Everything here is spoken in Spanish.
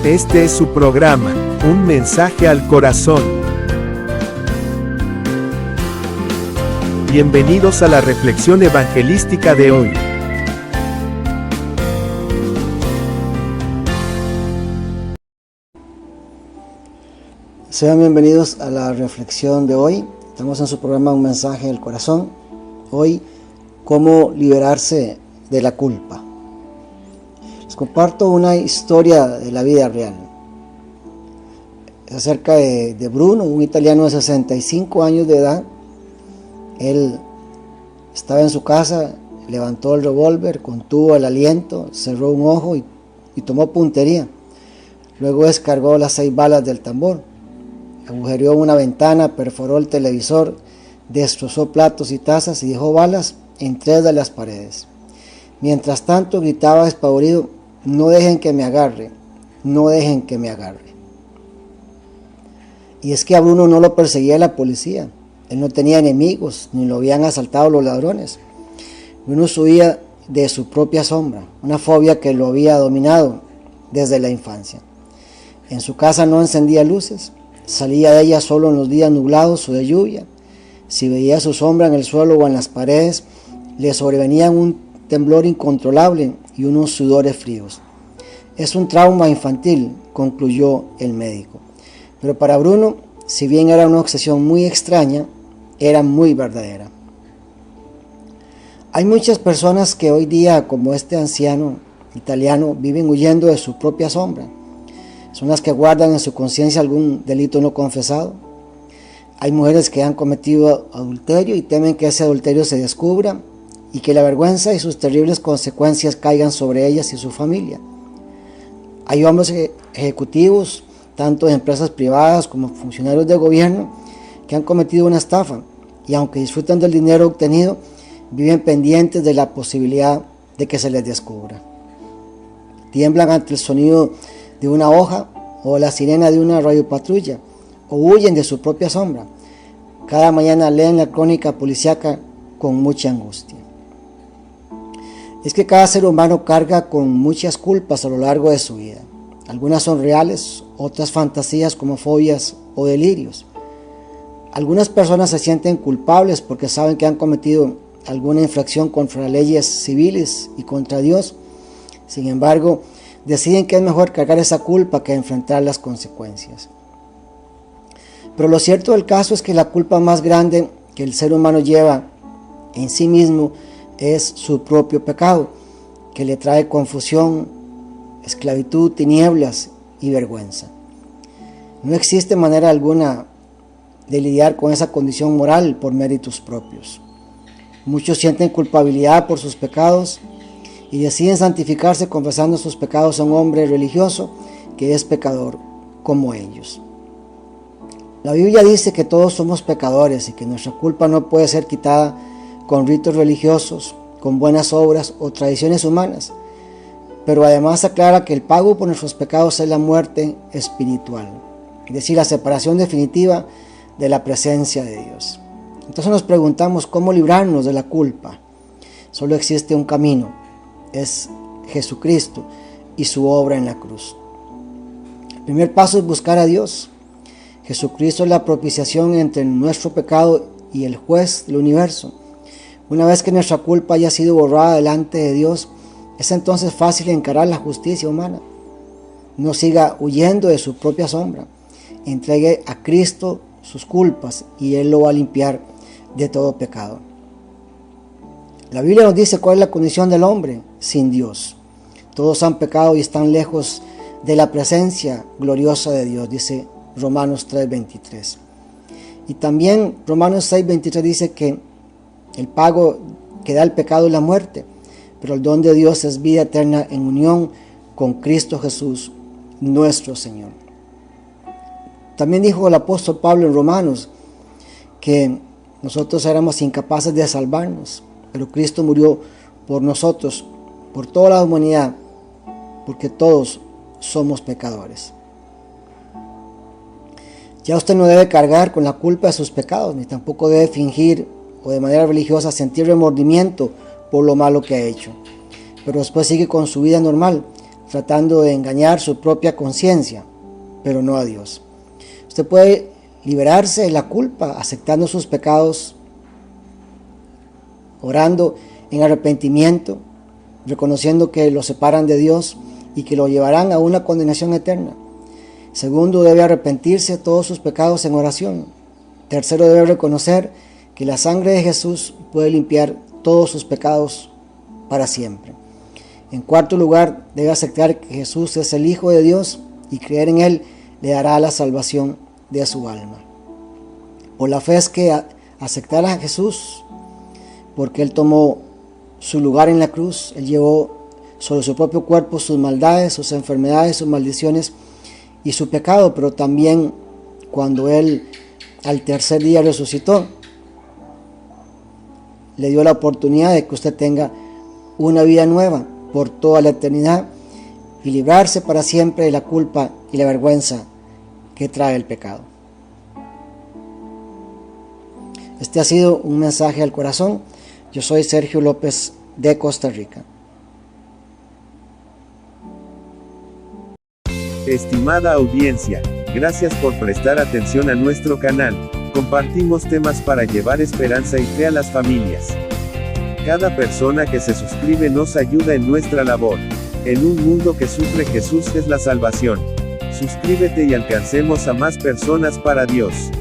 Este es su programa, Un Mensaje al Corazón. Bienvenidos a la reflexión evangelística de hoy. Sean bienvenidos a la reflexión de hoy. Estamos en su programa Un Mensaje al Corazón. Hoy, cómo liberarse de la culpa. Les comparto una historia de la vida real. Es acerca de Bruno, un italiano de 65 años de edad. Él estaba en su casa, levantó el revólver, contuvo el aliento, cerró un ojo y tomó puntería. Luego descargó las 6 balas del tambor. Agujereó una ventana, perforó el televisor, destrozó platos y tazas y dejó balas en 3 de las paredes. Mientras tanto gritaba despavorido: "No dejen que me agarre, no dejen que me agarre". Y es que a Bruno no lo perseguía la policía. Él no tenía enemigos, ni lo habían asaltado los ladrones. Bruno huía de su propia sombra, una fobia que lo había dominado desde la infancia. En su casa no encendía luces, salía de ella solo en los días nublados o de lluvia. Si veía su sombra en el suelo o en las paredes, le sobrevenían un temblor incontrolable y unos sudores fríos. Es un trauma infantil, concluyó el médico. Pero para Bruno, si bien era una obsesión muy extraña, era muy verdadera. Hay muchas personas que hoy día, como este anciano italiano, viven huyendo de su propia sombra. Son las que guardan en su conciencia algún delito no confesado. Hay mujeres que han cometido adulterio y temen que ese adulterio se descubra y que la vergüenza y sus terribles consecuencias caigan sobre ellas y su familia. Hay hombres ejecutivos, tanto de empresas privadas como funcionarios de gobierno, que han cometido una estafa y aunque disfrutan del dinero obtenido, viven pendientes de la posibilidad de que se les descubra. Tiemblan ante el sonido de una hoja o la sirena de una radiopatrulla, o huyen de su propia sombra. Cada mañana leen la crónica policíaca con mucha angustia. Es que cada ser humano carga con muchas culpas a lo largo de su vida. Algunas son reales, otras fantasías como fobias o delirios. Algunas personas se sienten culpables porque saben que han cometido alguna infracción contra las leyes civiles y contra Dios. Sin embargo, deciden que es mejor cargar esa culpa que enfrentar las consecuencias. Pero lo cierto del caso es que la culpa más grande que el ser humano lleva en sí mismo es su propio pecado, que le trae confusión, esclavitud, tinieblas y vergüenza. No existe manera alguna de lidiar con esa condición moral por méritos propios. Muchos sienten culpabilidad por sus pecados y deciden santificarse confesando sus pecados a un hombre religioso que es pecador como ellos. La Biblia dice que todos somos pecadores y que nuestra culpa no puede ser quitada con ritos religiosos, con buenas obras o tradiciones humanas, pero además aclara que el pago por nuestros pecados es la muerte espiritual, es decir, la separación definitiva de la presencia de Dios. Entonces nos preguntamos cómo librarnos de la culpa. Solo existe un camino, es Jesucristo y su obra en la cruz. El primer paso es buscar a Dios. Jesucristo es la propiciación entre nuestro pecado y el juez del universo. Una vez que nuestra culpa haya sido borrada delante de Dios, es entonces fácil encarar la justicia humana. No siga huyendo de su propia sombra. Entregue a Cristo sus culpas y Él lo va a limpiar de todo pecado. La Biblia nos dice cuál es la condición del hombre sin Dios. Todos han pecado y están lejos de la presencia gloriosa de Dios, dice Romanos 3:23. Y también Romanos 6:23 dice que el pago que da el pecado es la muerte, pero el don de Dios es vida eterna en unión con Cristo Jesús, nuestro Señor. También dijo el apóstol Pablo en Romanos que nosotros éramos incapaces de salvarnos, pero Cristo murió por nosotros, por toda la humanidad, porque todos somos pecadores. Ya usted no debe cargar con la culpa de sus pecados, ni tampoco debe fingir o de manera religiosa sentir remordimiento por lo malo que ha hecho. Pero después sigue con su vida normal, tratando de engañar su propia conciencia, pero no a Dios. Usted puede liberarse de la culpa aceptando sus pecados, orando en arrepentimiento, reconociendo que lo separan de Dios y que lo llevarán a una condenación eterna. Segundo, debe arrepentirse de todos sus pecados en oración. Tercero, debe reconocer que la sangre de Jesús puede limpiar todos sus pecados para siempre. En cuarto lugar, debe aceptar que Jesús es el Hijo de Dios y creer en Él le dará la salvación de su alma. Por la fe es que aceptar a Jesús, porque Él tomó su lugar en la cruz, Él llevó sobre su propio cuerpo sus maldades, sus enfermedades, sus maldiciones y su pecado, pero también cuando Él al tercer día resucitó, le dio la oportunidad de que usted tenga una vida nueva por toda la eternidad y librarse para siempre de la culpa y la vergüenza que trae el pecado. Este ha sido un mensaje al corazón. Yo soy Sergio López de Costa Rica. Estimada audiencia, gracias por prestar atención a nuestro canal. Compartimos temas para llevar esperanza y fe a las familias. Cada persona que se suscribe nos ayuda en nuestra labor. En un mundo que sufre, Jesús es la salvación. Suscríbete y alcancemos a más personas para Dios.